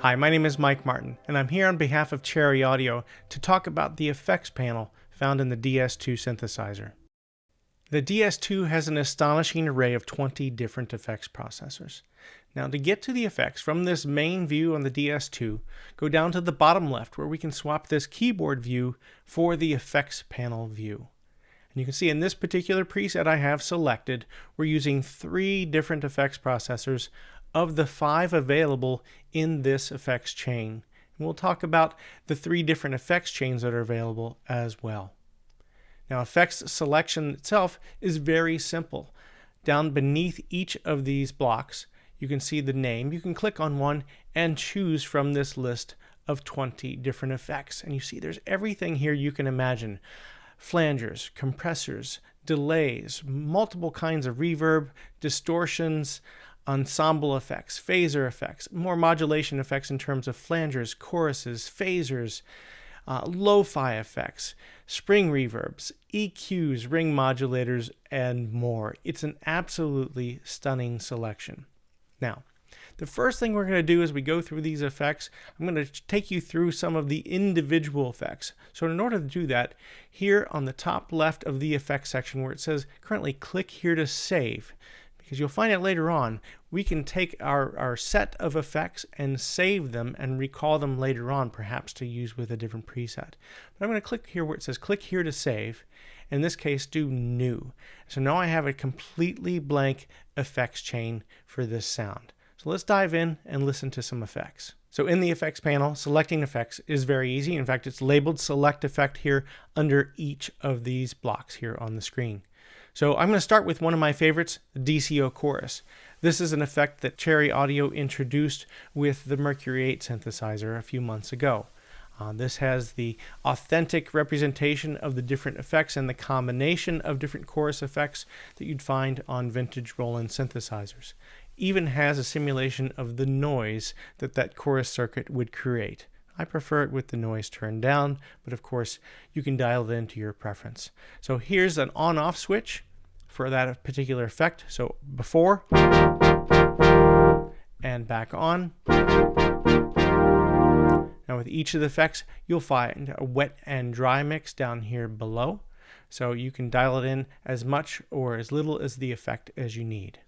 Hi, my name is Mike Martin, and I'm here on behalf of Cherry Audio to talk about the effects panel found in the DS-2 synthesizer. The DS-2 has an astonishing array of 20 different effects processors. Now, to get to the effects from this main view on the DS-2, go down to the bottom left where we can swap this keyboard view for the effects panel view. And you can see in this particular preset I have selected, we're using 3 different effects processors of the 5 available in this effects chain. And we'll talk about the 3 different effects chains that are available as well. Now, effects selection itself is very simple. Down beneath each of these blocks, you can see the name. You can click on one and choose from this list of 20 different effects. And you see there's everything here you can imagine. Flangers, compressors, delays, multiple kinds of reverb, distortions, ensemble effects, phaser effects, more modulation effects in terms of flangers, choruses, phasers, lo-fi effects, spring reverbs, EQs, ring modulators, and more. It's an absolutely stunning selection. Now, the first thing we're going to do as we go through these effects, I'm going to take you through some of the individual effects. So in order to do that, here on the top left of the effects section where it says currently click here to save, because you'll find out later on, we can take our set of effects and save them and recall them later on, perhaps to use with a different preset. But I'm going to click here where it says click here to save. In this case, do new. So now I have a completely blank effects chain for this sound. So let's dive in and listen to some effects. So in the effects panel, selecting effects is very easy. In fact, it's labeled select effect here under each of these blocks here on the screen. So I'm going to start with one of my favorites, the DCO chorus. This is an effect that Cherry Audio introduced with the Mercury-8 synthesizer a few months ago. This has the authentic representation of the different effects and the combination of different chorus effects that you'd find on vintage Roland synthesizers. Even has a simulation of the noise that chorus circuit would create. I prefer it with the noise turned down, but of course you can dial it into your preference. So here's an on-off switch for that particular effect. So before and back on. Now with each of the effects, you'll find a wet and dry mix down here below. So you can dial it in as much or as little as the effect as you need.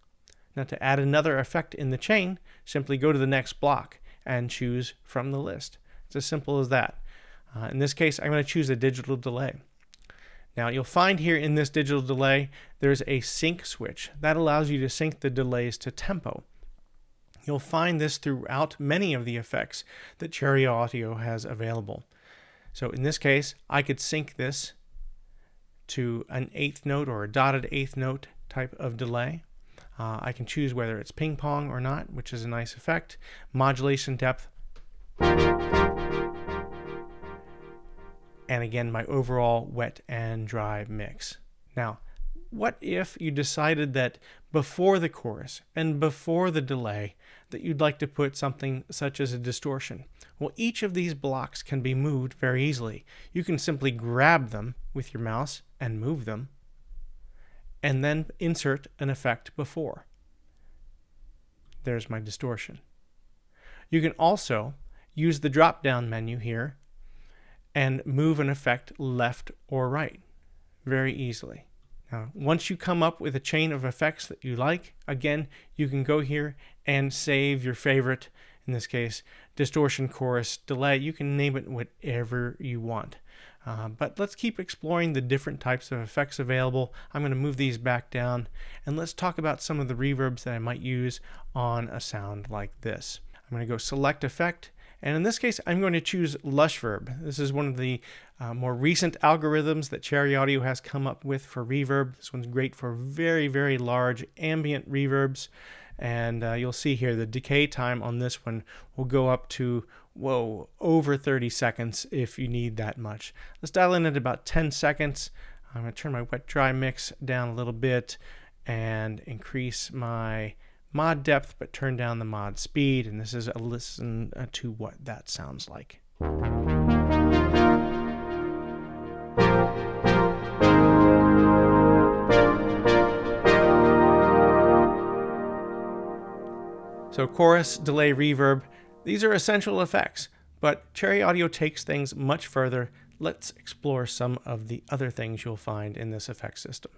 Now to add another effect in the chain, simply go to the next block and choose from the list. It's as simple as that. In this case, I'm going to choose a digital delay. Now you'll find here in this digital delay, there's a sync switch. That allows you to sync the delays to tempo. You'll find this throughout many of the effects that Cherry Audio has available. So in this case, I could sync this to an 8th note or a dotted 8th note type of delay. I can choose whether it's ping pong or not, which is a nice effect. Modulation depth. And again, my overall wet and dry mix. Now, what if you decided that before the chorus and before the delay that you'd like to put something such as a distortion? Well, each of these blocks can be moved very easily. You can simply grab them with your mouse and move them, and then insert an effect before. There's my distortion. You can also use the drop-down menu here and move an effect left or right very easily. Now, once you come up with a chain of effects that you like, again, you can go here and save your favorite, in this case, distortion, chorus, delay. You can name it whatever you want. But let's keep exploring the different types of effects available. I'm going to move these back down, and let's talk about some of the reverbs that I might use on a sound like this. I'm going to go select effect, and in this case, I'm going to choose Lushverb. This is one of the more recent algorithms that Cherry Audio has come up with for reverb. This one's great for very, very large ambient reverbs. And you'll see here the decay time on this one will go up to, over 30 seconds if you need that much. Let's dial in at about 10 seconds. I'm going to turn my wet-dry mix down a little bit and increase my mod depth, but turn down the mod speed. And this is a listen to what that sounds like. So chorus, delay, reverb, These are essential effects, but Cherry Audio takes things much further. Let's explore some of the other things you'll find in this effect system.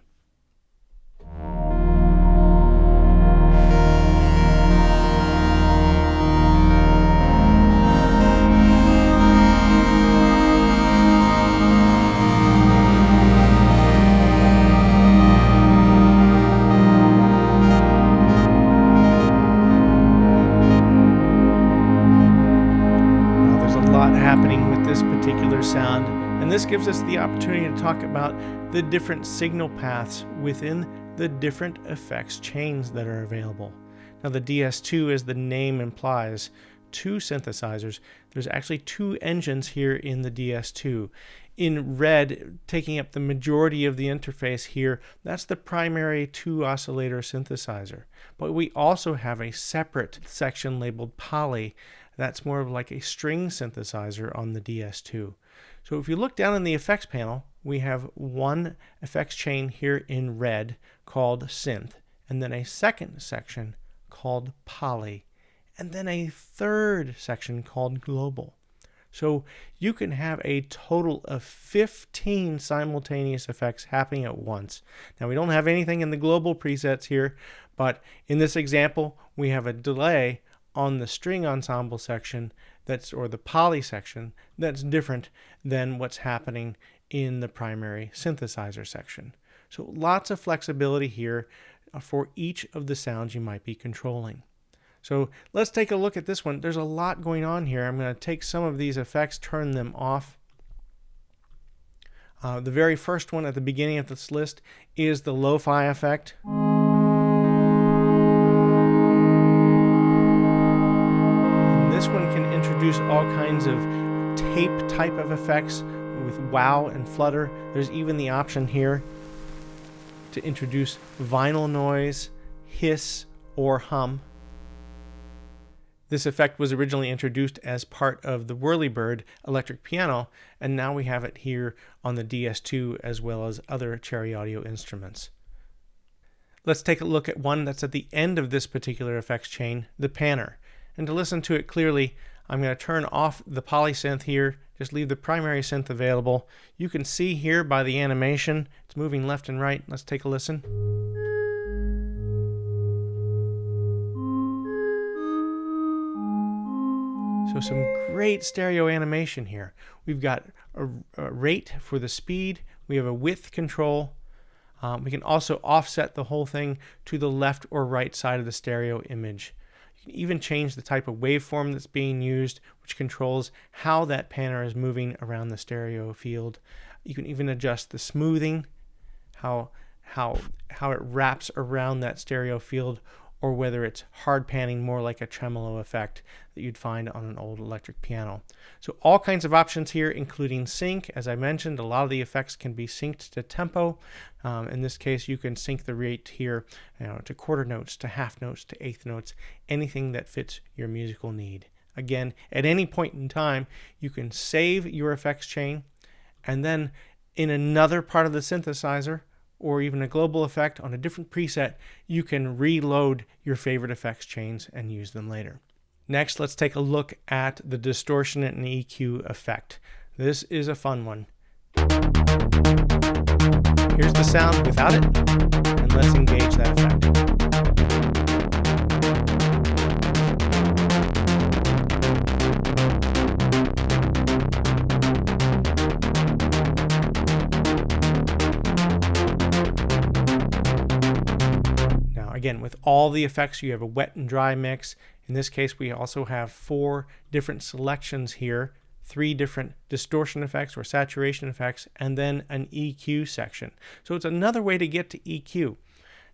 Happening with this particular sound, and this gives us the opportunity to talk about the different signal paths within the different effects chains that are available. Now the DS2, as the name implies, two synthesizers. There's actually two engines here in the DS2. In red, taking up the majority of the interface here, that's the primary 2-oscillator synthesizer. But we also have a separate section labeled poly. That's more of like a string synthesizer on the DS2. So if you look down in the effects panel, we have one effects chain here in red called synth, and then a second section called poly, and then a third section called global. So you can have a total of 15 simultaneous effects happening at once. Now we don't have anything in the global presets here, but in this example, we have a delay on the string ensemble section or the poly section that's different than what's happening in the primary synthesizer section. So lots of flexibility here for each of the sounds you might be controlling. So let's take a look at this one. There's a lot going on here. I'm going to take some of these effects, turn them off. The very first one at the beginning of this list is the lo-fi effect. This one can introduce all kinds of tape type of effects with wow and flutter. There's even the option here to introduce vinyl noise, hiss, or hum. This effect was originally introduced as part of the Whirlybird electric piano, and now we have it here on the DS2 as well as other Cherry Audio instruments. Let's take a look at one that's at the end of this particular effects chain, the panner. And to listen to it clearly, I'm going to turn off the polysynth here, just leave the primary synth available. You can see here by the animation, it's moving left and right. Let's take a listen. So some great stereo animation here. We've got a rate for the speed, we have a width control. We can also offset the whole thing to the left or right side of the stereo image. You can even change the type of waveform that's being used, which controls how that panner is moving around the stereo field. You can even adjust the smoothing, how it wraps around that stereo field, or whether it's hard panning more like a tremolo effect that you'd find on an old electric piano. So all kinds of options here, including sync. As I mentioned, a lot of the effects can be synced to tempo. In this case, you can sync the rate here to quarter notes, to half notes, to eighth notes, anything that fits your musical need. Again, at any point in time, you can save your effects chain, and then in another part of the synthesizer, or even a global effect on a different preset, you can reload your favorite effects chains and use them later. Next, let's take a look at the distortion and EQ effect. This is a fun one. Here's the sound without it, and let's engage that effect. Again, with all the effects, you have a wet and dry mix. In this case, we also have 4 different selections here, 3 different distortion effects or saturation effects, and then an EQ section. So it's another way to get to EQ.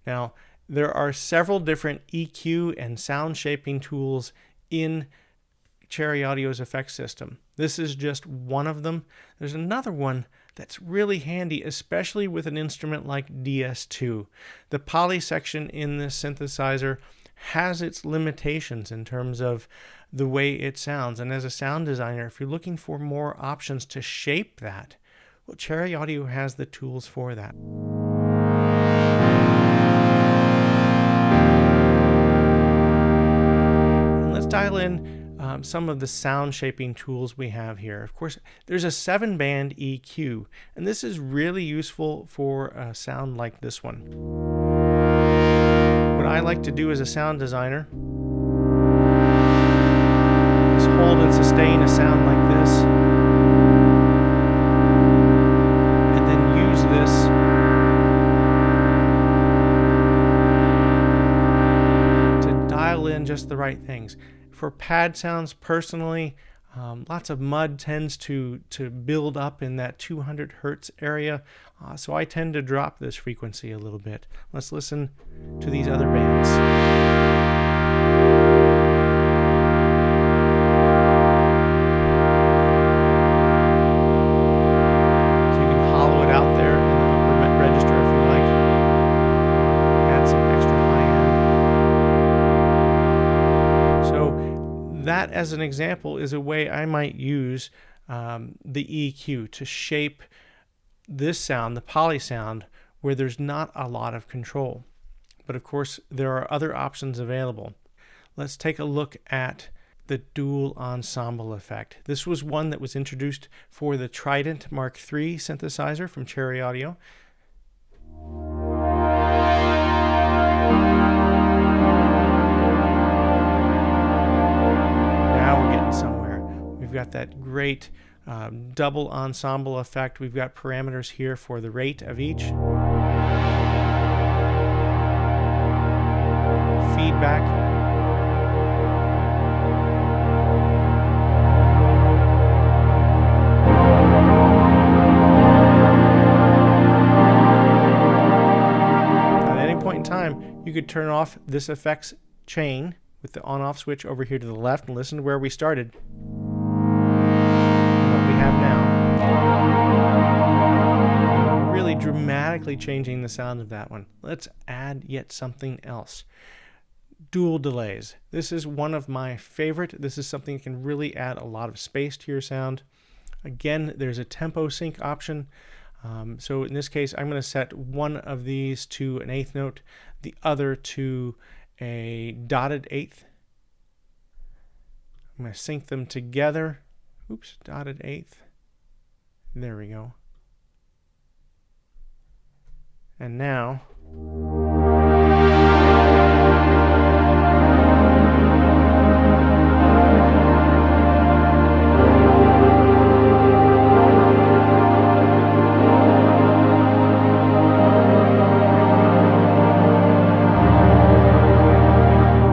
Now, there are several different EQ and sound shaping tools in Cherry Audio's effects system. This is just one of them. There's another one that's really handy, especially with an instrument like DS2. The poly section in this synthesizer has its limitations in terms of the way it sounds. And as a sound designer, if you're looking for more options to shape that, well, Cherry Audio has the tools for that. And let's dial in some of the sound shaping tools we have here. Of course, there's a 7-band EQ, and this is really useful for a sound like this one. What I like to do as a sound designer is hold and sustain a sound like this, and then use this to dial in just the right things. For pad sounds, personally, lots of mud tends to build up in that 200 hertz area, so I tend to drop this frequency a little bit. Let's listen to these other bands. So you can hollow it out there in the upper register if you like. Add some extra high end. So that, as an example, is a way I might use the EQ to shape this sound, the poly sound, where there's not a lot of control. But of course, there are other options available. Let's take a look at the dual ensemble effect. This was one that was introduced for the Trident MkIII synthesizer from Cherry Audio. Now we're getting somewhere. We've got that great double ensemble effect. We've got parameters here for the rate of each. Feedback. At any point in time, you could turn off this effects chain with the on-off switch over here to the left and listen to where we started. Really dramatically changing the sound of that one. Let's add yet something else. Dual delays. This is one of my favorite. This is something that can really add a lot of space to your sound. Again, there's a tempo sync option. So in this case, I'm going to set one of these to an eighth note, the other to a dotted eighth. I'm going to sync them together. Oops, dotted eighth. There we go. And now we're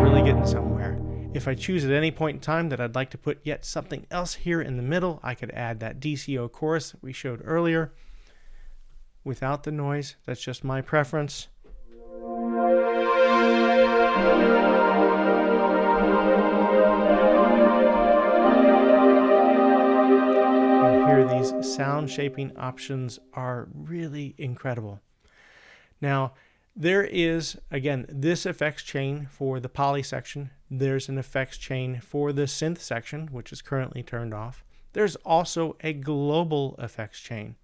really getting somewhere. If I choose at any point in time that I'd like to put yet something else here in the middle, I could add that DCO chorus that we showed earlier without the noise. That's just my preference. And here, these sound shaping options are really incredible. Now, there is, again, this effects chain for the poly section. There's an effects chain for the synth section, which is currently turned off. There's also a global effects chain.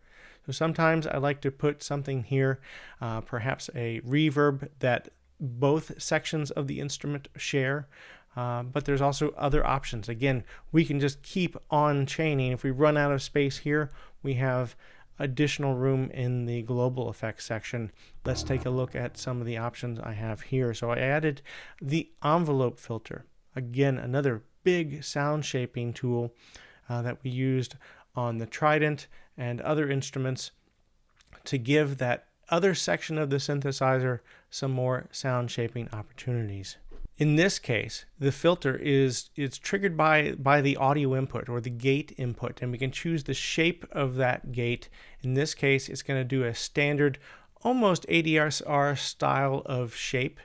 So sometimes I like to put something here, perhaps a reverb that both sections of the instrument share, but there's also other options. Again, we can just keep on chaining. If we run out of space here, we have additional room in the global effects section. Let's take a look at some of the options I have here. So I added the envelope filter. Again, another big sound shaping tool that we used on the Trident and other instruments to give that other section of the synthesizer some more sound shaping opportunities. In this case, the filter is triggered by the audio input or the gate input, and we can choose the shape of that gate. In this case, it's going to do a standard, almost ADSR style of shape,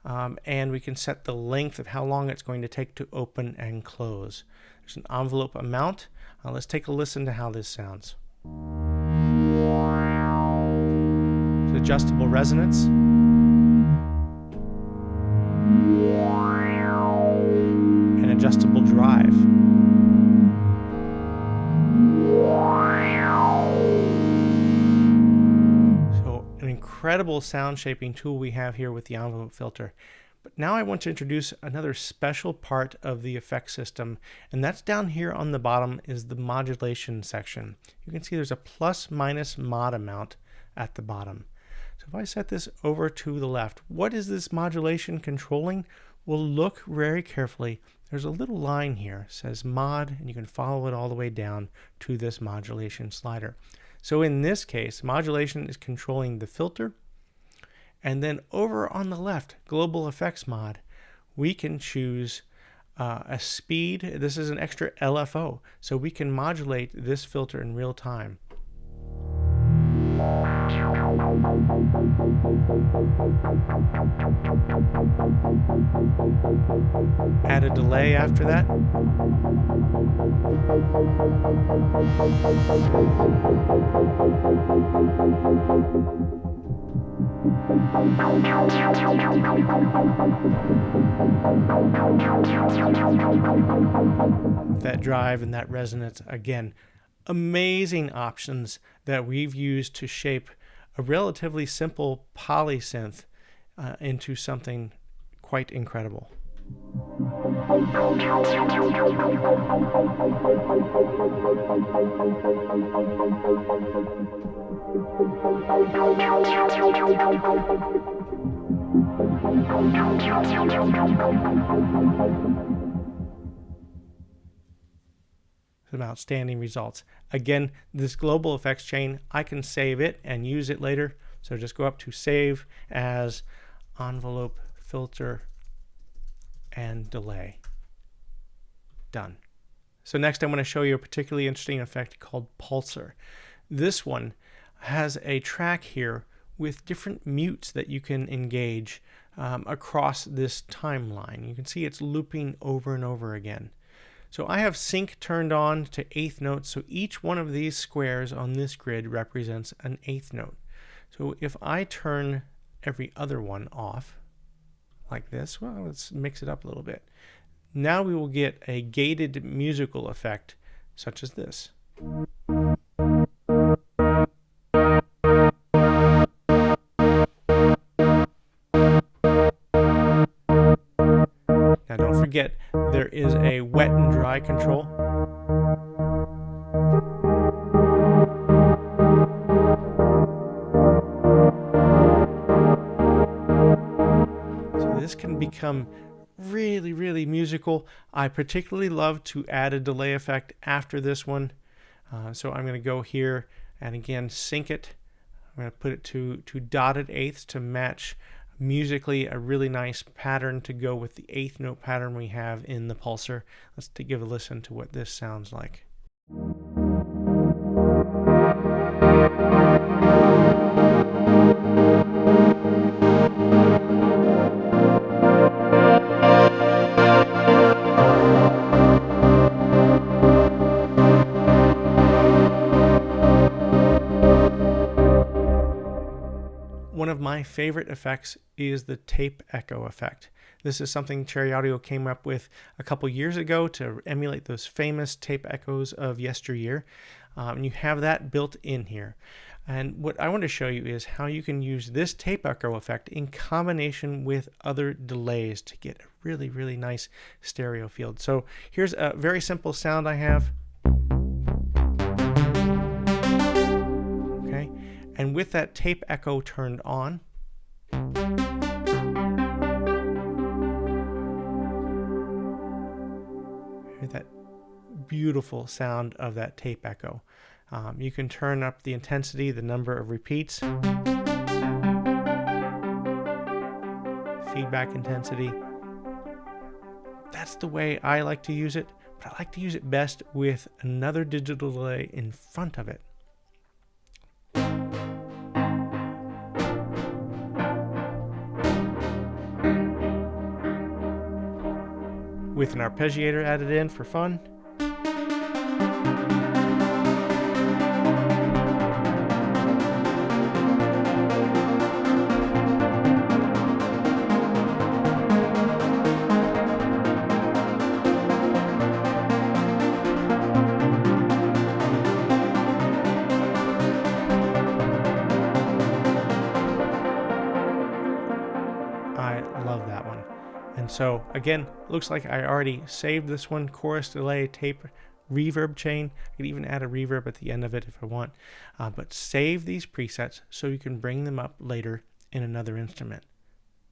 and we can set the length of how long it's going to take to open and close. There's an envelope amount. Let's take a listen to how this sounds. It's adjustable resonance. And adjustable drive. So an incredible sound shaping tool we have here with the envelope filter. But now I want to introduce another special part of the effect system, and that's down here on the bottom is the modulation section. You can see there's a plus minus mod amount at the bottom. So if I set this over to the left, what is this modulation controlling? Well, look very carefully. There's a little line here, it says mod, and you can follow it all the way down to this modulation slider. So in this case, modulation is controlling the filter. And then over on the left, global effects mod, we can choose a speed. This is an extra LFO, so we can modulate this filter in real time. Add a delay after that. That drive and that resonance, again, amazing options that we've used to shape a relatively simple polysynth into something quite incredible. Some outstanding results. Again, this global effects chain, I can save it and use it later. So just go up to save as, envelope, filter, and delay. Done. So next I want to show you a particularly interesting effect called Pulsar. This one has a track here with different mutes that you can engage across this timeline. You can see it's looping over and over again. So I have sync turned on to eighth notes, so each one of these squares on this grid represents an eighth note. So if I turn every other one off, like this, well, let's mix it up a little bit. Now we will get a gated musical effect, such as this. Now don't forget, there is a wet and dry control. So this can become really, really musical. I particularly love to add a delay effect after this one. So I'm going to go here and again sync it. I'm going to put it to dotted eighths to match musically a really nice pattern to go with the eighth note pattern we have in the Pulsar. Let's give a listen to what this sounds like. One of my favorite effects is the tape echo effect. This is something Cherry Audio came up with a couple years ago to emulate those famous tape echoes of yesteryear. And you have that built in here. And what I want to show you is how you can use this tape echo effect in combination with other delays to get a really, really nice stereo field. So here's a very simple sound I have. And with that tape echo turned on, hear that beautiful sound of that tape echo. You can turn up the intensity, the number of repeats, feedback intensity. That's the way I like to use it, but I like to use it best with another digital delay in front of it. With an arpeggiator added in for fun. I love that one. And so again, looks like I already saved this one, chorus, delay, tape, reverb chain. I could even add a reverb at the end of it if I want, but save these presets so you can bring them up later in another instrument.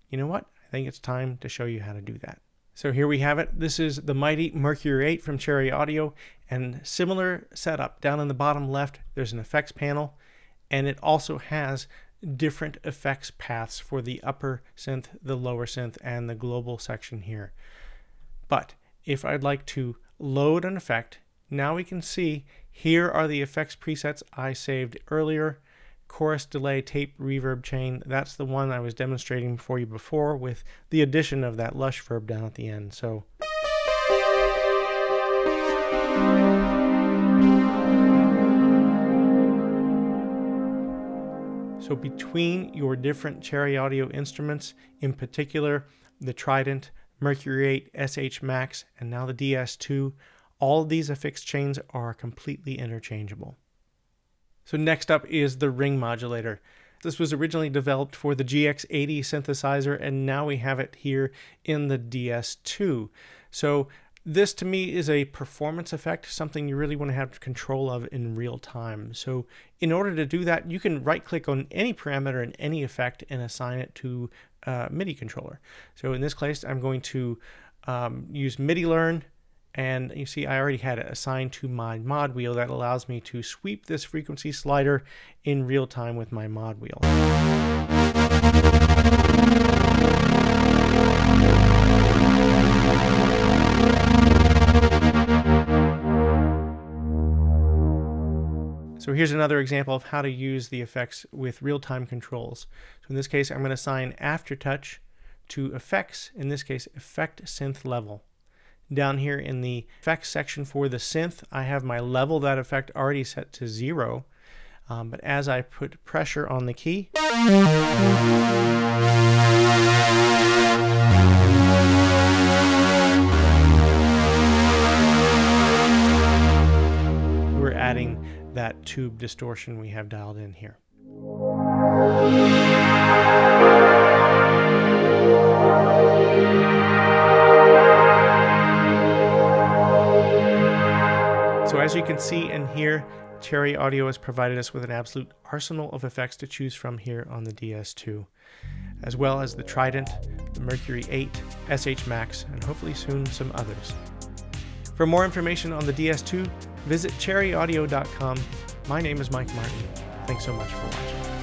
You know what? I think it's time to show you how to do that. So here we have it. This is the mighty Mercury-8 from Cherry Audio, and similar setup. Down in the bottom left, there's an effects panel, and it also has different effects paths for the upper synth, the lower synth, and the global section here. But if I'd like to load an effect, now we can see here are the effects presets I saved earlier. Chorus, delay, tape, reverb chain. That's the one I was demonstrating for you before with the addition of that Lushverb down at the end. So between your different Cherry Audio instruments, in particular the Trident, Mercury-8, SH Max, and now the DS-2, all of these effects chains are completely interchangeable. So next up is the ring modulator. This was originally developed for the GX80 synthesizer, and now we have it here in the DS-2. So this to me is a performance effect, something you really want to have control of in real time. So in order to do that, you can right click on any parameter in any effect and assign it to a MIDI controller. So in this case, I'm going to use MIDI learn. And you see I already had it assigned to my mod wheel. That allows me to sweep this frequency slider in real time with my mod wheel. So here's another example of how to use the effects with real-time controls. So in this case, I'm going to assign Aftertouch to effects, in this case, effect synth level. Down here in the effects section for the synth, I have my level, that effect already set to 0. But as I put pressure on the key, we're adding that tube distortion we have dialed in here. So as you can see and hear, Cherry Audio has provided us with an absolute arsenal of effects to choose from here on the DS-2, as well as the Trident, the Mercury-8, SH Max, and hopefully soon some others. For more information on the DS-2, visit cherryaudio.com. My name is Mike Martin. Thanks so much for watching.